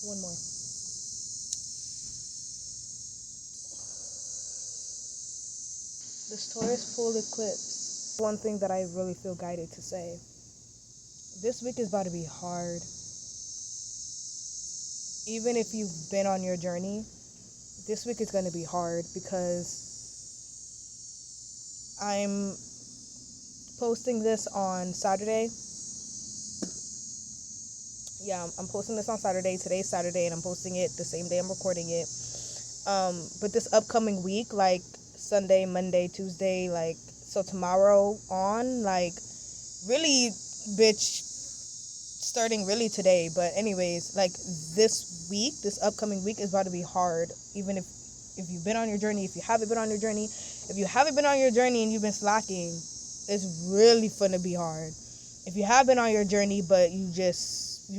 One more. This Taurus full eclipse. One thing that I really feel guided to say. This week is about to be hard. Even if you've been on your journey, this week is going to be hard because I'm posting this on Saturday. Yeah, I'm posting this on Saturday. Today's Saturday, and I'm posting it the same day I'm recording it. But this upcoming week, like Sunday, Monday, Tuesday, like, so tomorrow on, like, really, bitch, starting really today. But anyways, like, this week, this upcoming week is about to be hard. Even if you've been on your journey, if you haven't been on your journey, if you haven't been on your journey and you've been slacking, it's really finna be hard. If you have been on your journey, but you've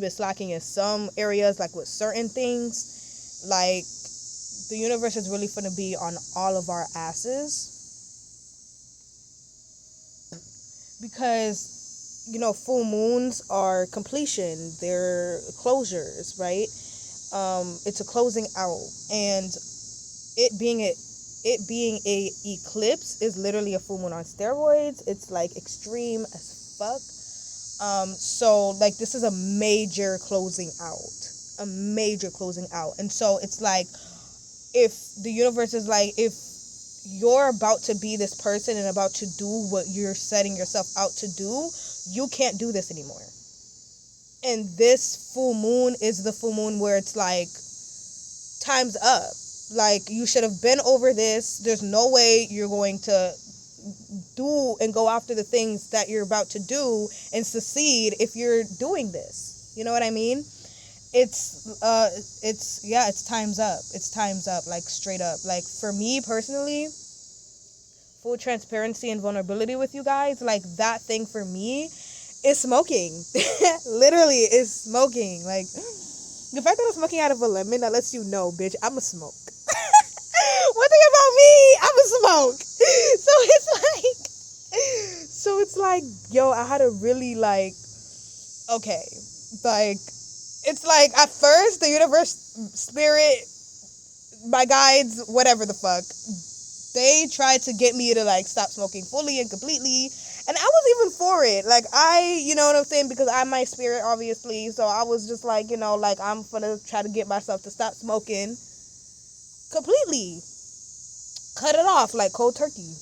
been slacking in some areas, like with certain things, like, the universe is really finna be on all of our asses. Because, you know, full moons are completion. They're closures, right? It's a closing out. And it being a eclipse is literally a full moon on steroids. It's like extreme as fuck. So like this is a major closing out. And so it's like, if the universe is like, if you're about to be this person and about to do what you're setting yourself out to do, you can't do this anymore. And this full moon is the full moon where it's like, time's up. Like, you should have been over this. There's no way you're going to do and go after the things that you're about to do and succeed if you're doing this. You know what I mean? It's time's up. It's time's up, like, straight up. Like, for me personally, full transparency and vulnerability with you guys, like, that thing for me is smoking. Literally, is smoking. Like, the fact that I'm smoking out of a lemon, that lets you know, bitch, I'm a smoke. One thing about me, I'm a smoke. So it's like, yo, I had to really, like, okay, like, it's like, at first, the universe, spirit, my guides, whatever the fuck, they tried to get me to, like, stop smoking fully and completely, and I was even for it. Like, you know what I'm saying, because I'm my spirit, obviously, so I was just like, you know, like, I'm gonna try to get myself to stop smoking completely. Cut it off, like, cold turkey.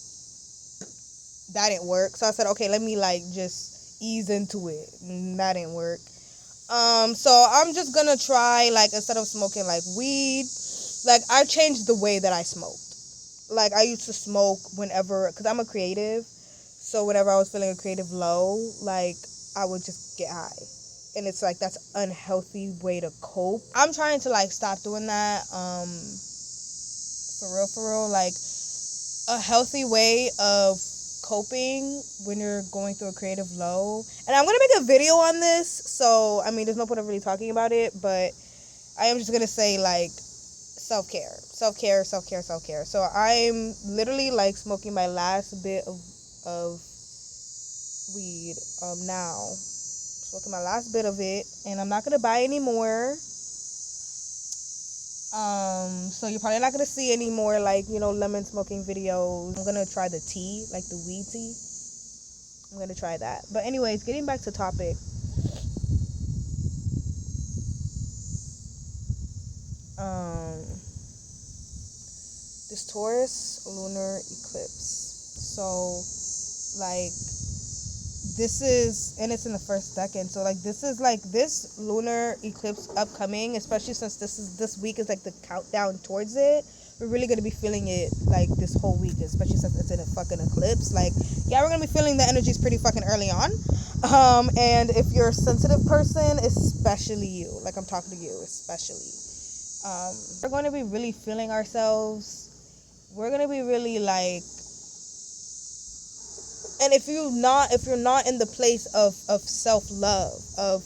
That didn't work, so I said, okay, let me, like, just ease into it. That didn't work. So I'm just gonna try, like, instead of smoking, like, weed, like, I changed the way that I smoked. Like, I used to smoke whenever, because I'm a creative, so whenever I was feeling a creative low, like, I would just get high. And it's like, that's an unhealthy way to cope. I'm trying to, like, stop doing that, for real, like, a healthy way of coping when you're going through a creative low. And I'm gonna make a video on this, so I mean, there's no point of really talking about it, but I am just gonna say, like, self-care. So I'm literally, like, smoking my last bit of weed now. Smoking my last bit of it, and I'm not gonna buy any more. So you're probably not gonna see any more, like, you know, lemon smoking videos. I'm gonna try the tea, like the weed tea. I'm gonna try that. But anyways, getting back to topic. This Taurus Lunar Eclipse. So, like, this is, and it's in the first second, so, like, this is, like, this lunar eclipse upcoming, especially since this week is, like, the countdown towards it. We're really gonna be feeling it, like, this whole week, especially since it's in a fucking eclipse. Like, yeah, we're gonna be feeling the energies pretty fucking early on. And if you're a sensitive person, especially you, like, I'm talking to you, especially, we're going to be really feeling ourselves. We're gonna be really, like, and if you're not in the place of self-love, of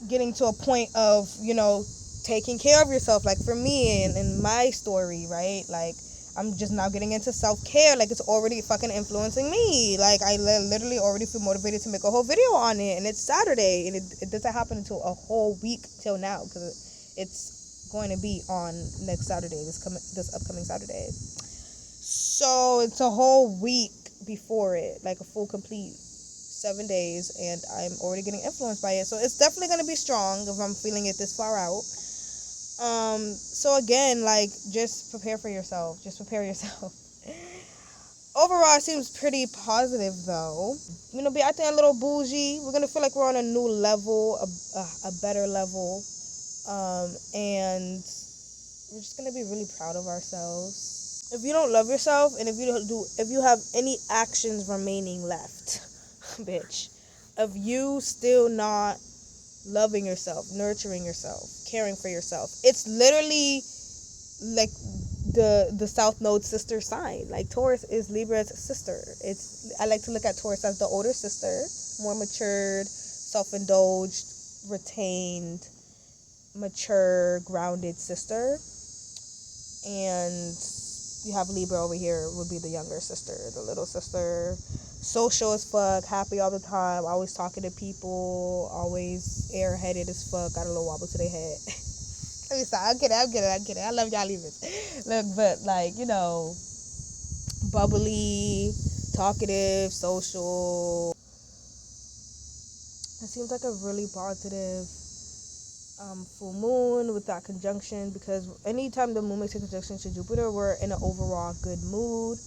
getting to a point of, you know, taking care of yourself, like for me and in my story, right? Like, I'm just now getting into self-care. Like, it's already fucking influencing me. Like, I literally already feel motivated to make a whole video on it, and it's Saturday, and it doesn't happen until a whole week till now, because it's going to be on next Saturday, this upcoming Saturday. So it's a whole week before it, like a full complete 7 days, and I'm already getting influenced by it. So it's definitely going to be strong if I'm feeling it this far out. So again, like, just prepare for yourself. Just prepare yourself. Overall, it seems pretty positive, though. You know, be acting a little bougie. We're gonna feel like we're on a new level, a better level, and we're just gonna be really proud of ourselves. If you don't love yourself, and if you have any actions remaining left, bitch, of you still not loving yourself, nurturing yourself, caring for yourself, it's literally like the South Node sister sign. Like, Taurus is Libra's sister. I like to look at Taurus as the older sister, more matured, self-indulged, retained, mature, grounded sister. And you have Libra over here, would be the younger sister, the little sister, social as fuck, happy all the time, always talking to people, always airheaded as fuck, got a little wobble to their head. Let me stop. I get it. I love y'all Libras. Look, but, like, you know, bubbly, talkative, social. It seems like a really positive full moon with that conjunction, because anytime the moon makes a conjunction to Jupiter, we're in an overall good mood.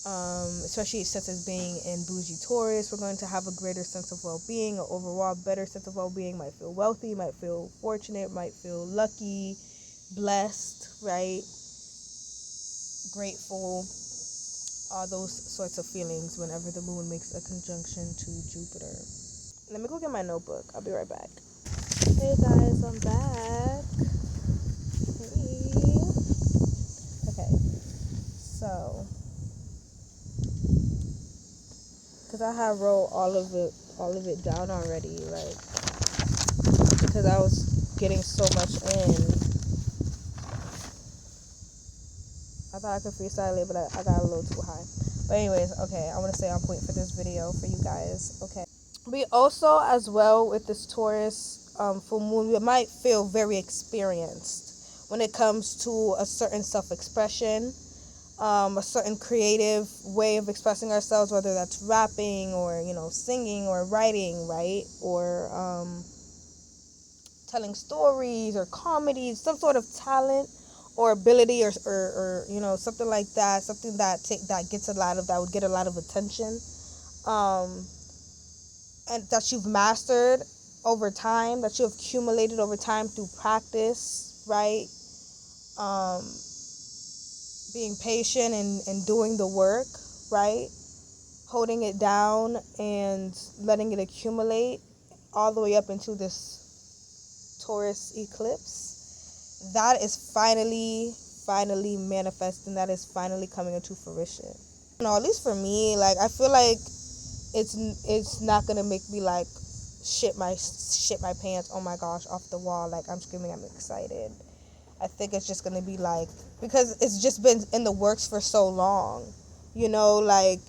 Especially since it's being in bougie Taurus, we're going to have a greater sense of well-being, an overall better sense of well-being. Might feel wealthy, might feel fortunate, might feel lucky, blessed, right? Grateful, all those sorts of feelings whenever the moon makes a conjunction to Jupiter. Let me go get my notebook. I'll be right back. Hey guys, I'm back. Hey. Okay, so because I have wrote all of it down already, like, because I was getting so much in. I thought I could freestyle it, but I got a little too high. But anyways, okay, I want to stay on point for this video for you guys. Okay. We also, as well, with this Taurus full moon, we might feel very experienced when it comes to a certain self-expression, a certain creative way of expressing ourselves, whether that's rapping or, you know, singing or writing, right? Or telling stories or comedy, some sort of talent or ability, or you know, something like that, something that would get a lot of attention, and that you've mastered over time, that you have accumulated over time through practice, right? Being patient and doing the work, right? Holding it down and letting it accumulate all the way up into this Taurus eclipse. That is finally manifesting. That is finally coming into fruition. You know, at least for me, like, I feel like it's not gonna make me like shit my pants, oh my gosh, off the wall, like I'm screaming, I'm excited. I think it's just gonna be like, because it's just been in the works for so long, you know, like,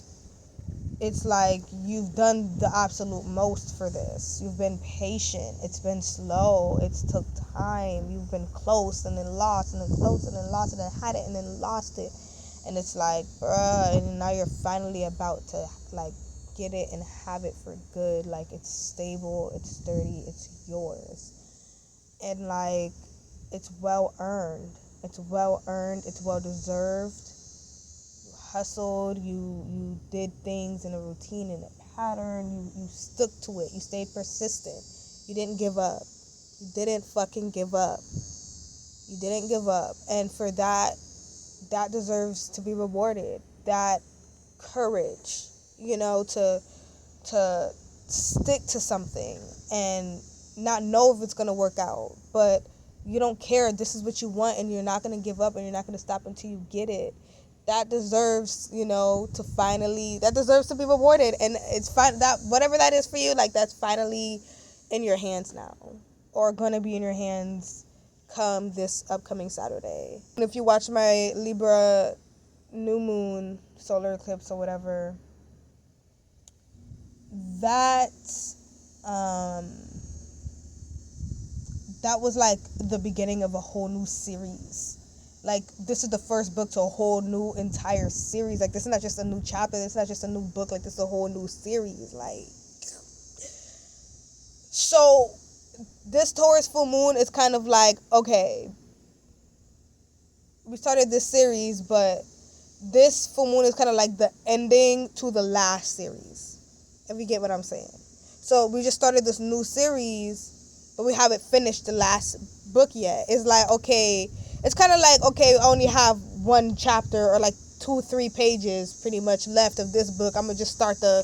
it's like you've done the absolute most for this. You've been patient. It's been slow. It's took time. You've been close and then lost and then close and then lost and then had it and then lost it. And it's like, bruh, and now you're finally about to, like, get it and have it for good. Like, it's stable, it's sturdy, it's yours. And, like, it's well earned. It's well earned. It's well deserved. Hustled, you did things in a routine, in a pattern, you stuck to it, you stayed persistent, you didn't give up, you didn't fucking give up, you didn't give up, and for that deserves to be rewarded. That courage, you know, to stick to something and not know if it's gonna work out, but you don't care, this is what you want, and you're not gonna give up, and you're not gonna stop until you get it. That deserves, you know, that deserves to be rewarded. And it's fine, that whatever that is for you, like, that's finally in your hands now, or gonna be in your hands come this upcoming Saturday. And if you watch my Libra new moon solar eclipse or whatever, that that was like the beginning of a whole new series. Like, this is the first book to a whole new entire series. Like, this is not just a new chapter. This is not just a new book. Like, this is a whole new series. Like, so this Taurus full moon is kind of like, okay, we started this series, but this full moon is kind of like the ending to the last series, if you get what I'm saying. So we just started this new series, but we haven't finished the last book yet. It's like, okay, it's kind of like, okay, I only have one chapter or like 2-3 pages pretty much left of this book. I'm gonna just start the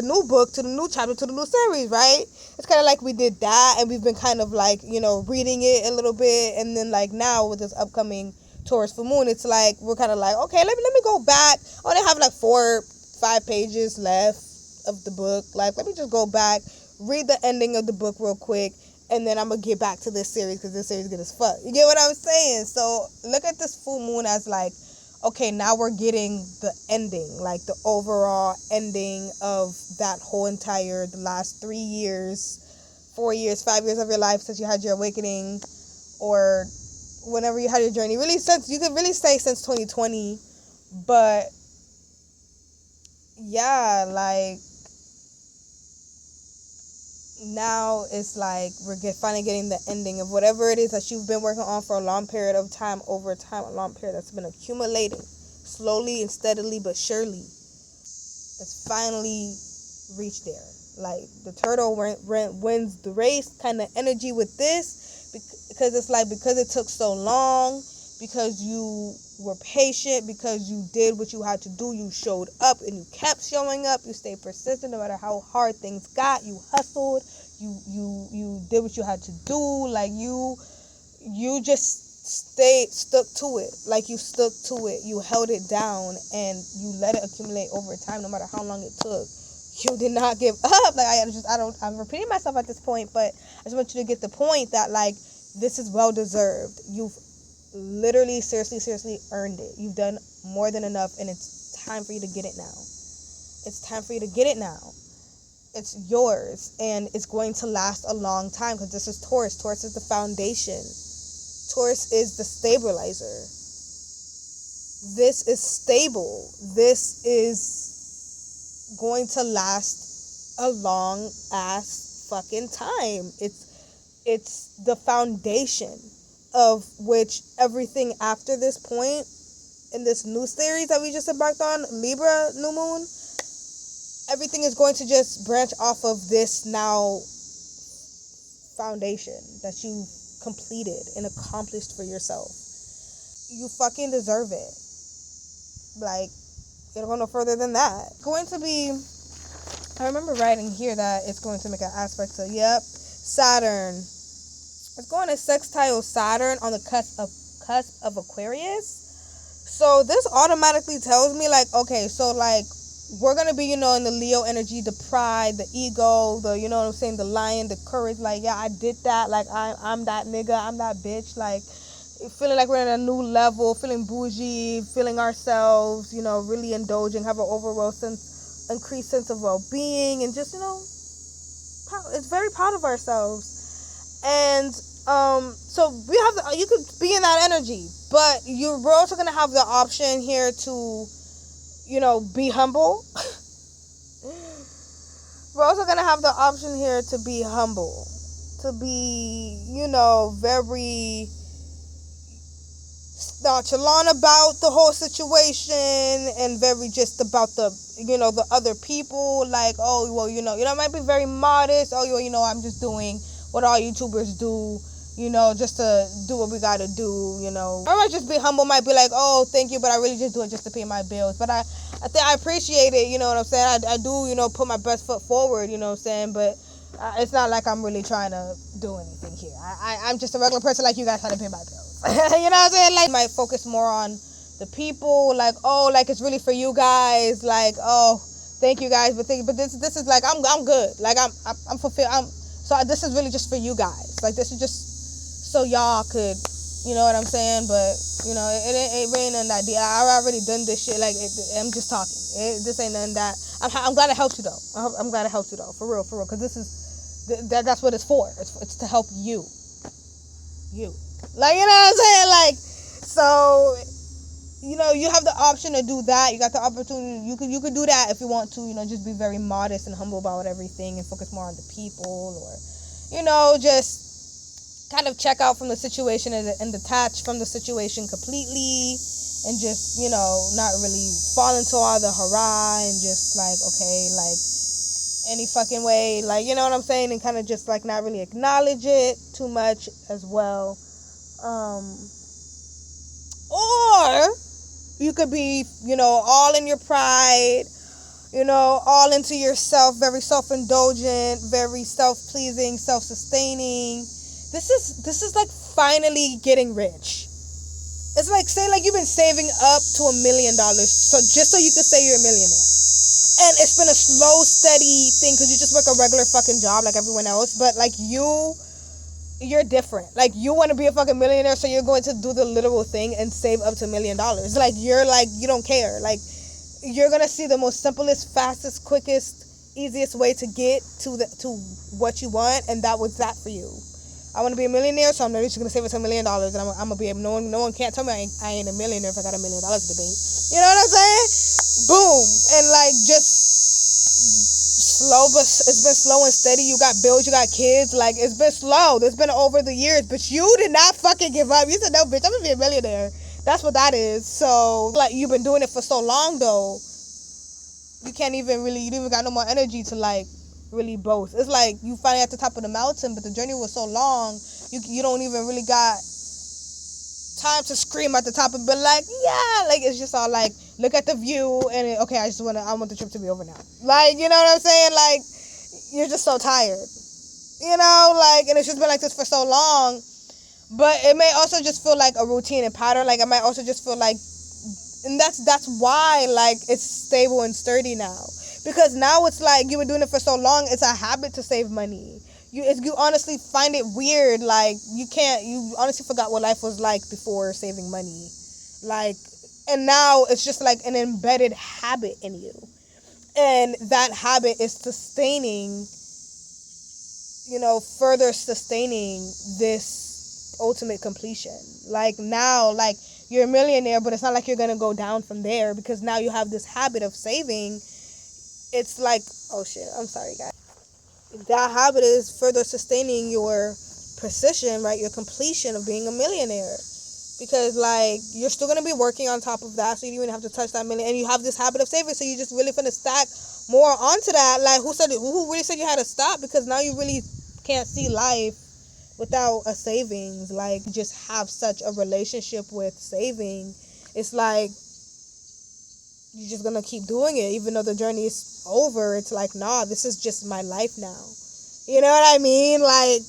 new book, to the new chapter, to the new series, right? It's kind of like we did that, and we've been kind of like, you know, reading it a little bit, and then like now with this upcoming Taurus full moon, it's like we're kind of like, okay, let me go back. I only have like 4-5 pages left of the book. Like, let me just go back, read the ending of the book real quick, and then I'm gonna get back to this series, because this series is good as fuck. You get what I'm saying? So look at this full moon as like, okay, now we're getting the ending, like the overall ending of that whole entire, the last 3 years, 4 years, 5 years of your life since you had your awakening, or whenever you had your journey. Really, since, you could really say since 2020, but yeah, like, now it's like we're finally getting the ending of whatever it is that you've been working on for a long period of time, over time, a long period that's been accumulating slowly and steadily but surely. It's finally reached there. Like, the turtle wins the race kind of energy with this, because it's like, because it took so long, because you were patient, because you did what you had to do, you showed up, and you kept showing up, you stayed persistent no matter how hard things got, you hustled, you did what you had to do, like, you just stuck to it, like, you stuck to it, you held it down, and you let it accumulate over time, no matter how long it took. You did not give up. Like, I'm repeating myself at this point, but I just want you to get the point that, like, this is well deserved. You've literally, seriously earned it. You've done more than enough, and it's time for you to get it now. It's time for you to get it now. It's yours, and it's going to last a long time, because this is Taurus. Taurus is the foundation. Taurus is the stabilizer. This is stable. This is going to last a long ass fucking time. It's the foundation of which everything after this point in this new series that we just embarked on, Libra new moon, everything is going to just branch off of this now foundation that you've completed and accomplished for yourself. You fucking deserve it. Like, you don't go no further than that. It's going to be, I remember writing here that it's going to make an aspect to, Saturn. It's going to sextile Saturn on the cusp of Aquarius. So this automatically tells me, like, okay, so, like, we're going to be, in the Leo energy, the pride, the ego, the, you know what I'm saying, the lion, the courage, like, yeah, I did that, like, I'm that nigga, I'm that bitch, like, feeling like we're at a new level, feeling bougie, feeling ourselves, really indulging, have an overall increased sense of well-being, and just, it's very proud of ourselves. And so you could be in that energy, but we're also going to have the option here to, be humble. We're also going to have the option here to be humble, to be, very nonchalant about the whole situation, and very just about the other people, like, oh, well, it might be very modest. Oh, I'm just doing what all YouTubers do, just to do what we gotta do, I might just be humble, might be like, oh, thank you, but I really just do it just to pay my bills. But I think I appreciate it, you know what I'm saying? I do, put my best foot forward, you know what I'm saying? But it's not like I'm really trying to do anything here. I'm just a regular person like you guys, trying to pay my bills. You know what I'm saying? Like, I might focus more on the people, like, oh, like, it's really for you guys, like, oh, thank you guys, but this is like, I'm good, like, I'm fulfilled, so this is really just for you guys, like, this is just so y'all could, you know what I'm saying? But it ain't nothing that deep. I already done this shit, like, I'm just talking. This ain't nothing that I'm glad it helped you though. I'm glad it helped you though, for real, because this is that's what it's for. It's to help you. you. Like, you know what I'm saying? Like, so, you know, you have the option to do that. You got the opportunity. You could do that if you want to. You know, just be very modest and humble about everything and focus more on the people, or, you know, just kind of check out from the situation and detach from the situation completely, and just, you know, not really fall into all the hurrah and just like, okay, like, any fucking way, like, you know what I'm saying, and kind of just like not really acknowledge it too much as well. Or you could be, you know, all in your pride, you know, all into yourself, very self-indulgent, very self-pleasing, self-sustaining. This is like finally getting rich. It's like, say like you've been saving up to $1,000,000, so just so you could say you're a millionaire. And it's been a slow, steady thing because you just work a regular fucking job like everyone else. But like you're different. Like, you want to be a fucking millionaire, so you're going to do the literal thing and save up to $1,000,000. Like, you're like, you don't care. Like, you're gonna see the most simplest, fastest, quickest, easiest way to get to what you want, and that was that for you. I want to be a millionaire, so I'm literally just gonna save up to $1,000,000, and I'm gonna be able. No one can't tell me I ain't a millionaire if I got $1,000,000 in the bank. You know what I'm saying? Boom, and like just slow, but it's been slow and steady. You got bills, you got kids. Like, it's been slow. It's been over the years, but you did not fucking give up. You said, no, bitch, I'm gonna be a millionaire. That's what that is. So, like, you've been doing it for so long, though. You didn't even got no more energy to, like, really boast. It's like you finally at the top of the mountain, but the journey was so long, you don't even really got time to scream at the top and be like, yeah, like, it's just all like, look at the view, and okay, I want the trip to be over now. Like, you know what I'm saying? Like, you're just so tired, you know, like, and it's just been like this for so long. But it may also just feel like a routine and pattern. Like, it might also just feel like, and that's why, like, it's stable and sturdy now, because now it's like you were doing it for so long, it's a habit to save money. You honestly find it weird, like, you honestly forgot what life was like before saving money, like, and now it's just like an embedded habit in you, and that habit is sustaining, you know, further sustaining this ultimate completion. Like, now, like, you're a millionaire, but it's not like you're gonna go down from there, because now you have this habit of saving. It's like, oh shit, I'm sorry, guys. That habit is further sustaining your precision, right? Your completion of being a millionaire. Because, like, you're still going to be working on top of that, so you don't even have to touch that million. And you have this habit of saving, so you just really finna stack more onto that. Like, who really said you had to stop? Because now you really can't see life without a savings. Like, you just have such a relationship with saving. It's like, you're just gonna keep doing it even though the journey is over. It's like, nah, this is just my life now. You know what I mean? Like,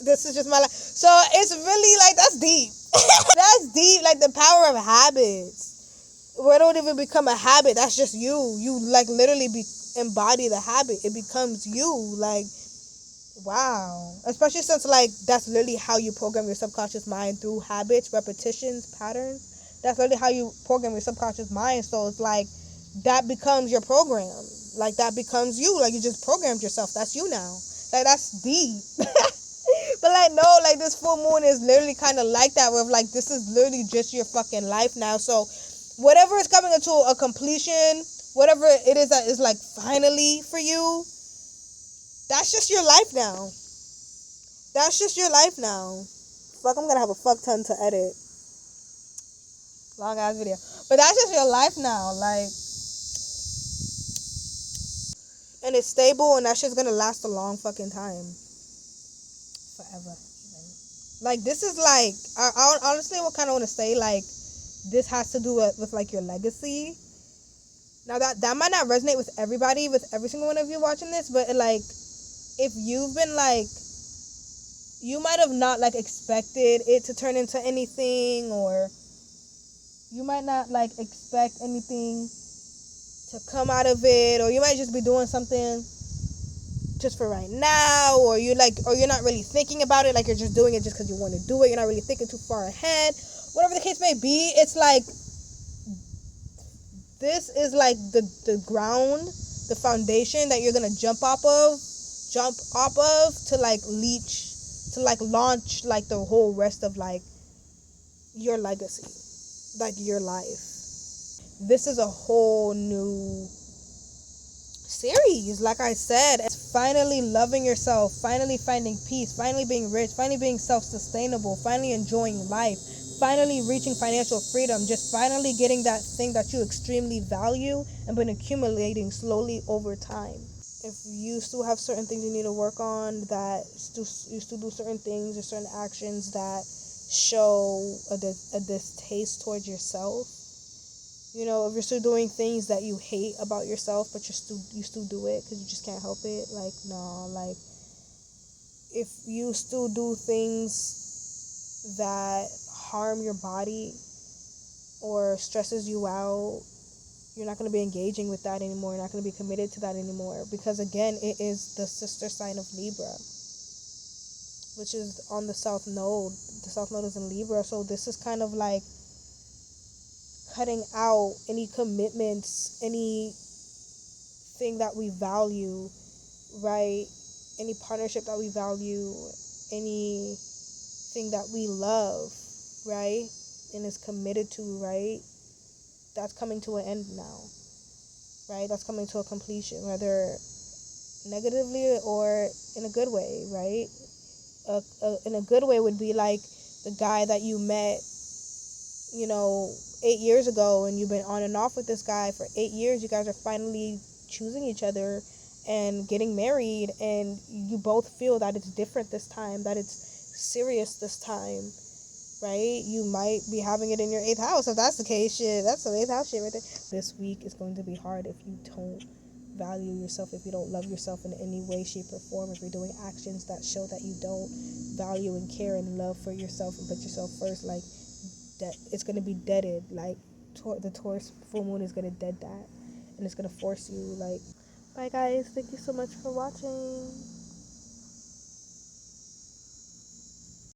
this is just my life. So it's really like, that's deep. That's deep. Like, the power of habits, where it don't even become a habit. That's just you like literally embody the habit. It becomes you. Like, wow. Especially since, like, that's literally how you program your subconscious mind, through habits, repetitions, patterns. That's literally how you program your subconscious mind. So it's like, that becomes your program. Like, that becomes you. Like, you just programmed yourself. That's you now. Like, that's deep. But, like, no, like, this full moon is literally kind of like that, where, like, this is literally just your fucking life now. So whatever is coming into a completion, whatever it is that is, like, finally for you, that's just your life now. That's just your life now. Fuck, I'm gonna have a fuck ton to edit. Long ass video. But that's just your life now. Like, and it's stable, and that shit's gonna last a long fucking time. Forever. Like, this is like, I honestly would kind of want to say, like, this has to do with like your legacy. Now, that might not resonate with everybody, with every single one of you watching this, but like, if you've been like, you might have not like expected it to turn into anything, or you might not like expect anything to come out of it, or you might just be doing something just for right now, or you're not really thinking about it, like, you're just doing it just because you want to do it, you're not really thinking too far ahead, whatever the case may be. It's like, this is like the ground, the foundation that you're gonna jump off of to like leach to like launch like the whole rest of like your legacy, like your life. This is a whole new series. Like I said, it's finally loving yourself, finally finding peace, finally being rich, finally being self-sustainable, finally enjoying life, finally reaching financial freedom, just finally getting that thing that you extremely value and been accumulating slowly over time. If you still have certain things you need to work on, that you still do certain things or certain actions that show a distaste towards yourself, you know, if you're still doing things that you hate about yourself, but you still do it because you just can't help it, like, no. Like, if you still do things that harm your body or stresses you out, you're not going to be engaging with that anymore. You're not going to be committed to that anymore, because again, it is the sister sign of Libra, which is on the south node. The south node is in Libra, so this is kind of like cutting out any commitments, anything that we value, right? Any partnership that we value, anything that we love, right? And is committed to, right? That's coming to an end now, right? That's coming to a completion, whether negatively or in a good way, right? In a good way would be like the guy that you met, you know, 8 years ago, and you've been on and off with this guy for 8 years. You guys are finally choosing each other and getting married, and you both feel that it's different this time, that it's serious this time, right? You might be having it in your 8th house. If that's the case, shit, that's some 8th house shit right there. This week is going to be hard if you don't value yourself, if you don't love yourself in any way, shape, or form, if you're doing actions that show that you don't value and care and love for yourself and put yourself first. Like, that, it's going to be deaded. Like, the Taurus full moon is going to dead that, and it's going to force you. Like, bye guys, thank you so much for watching.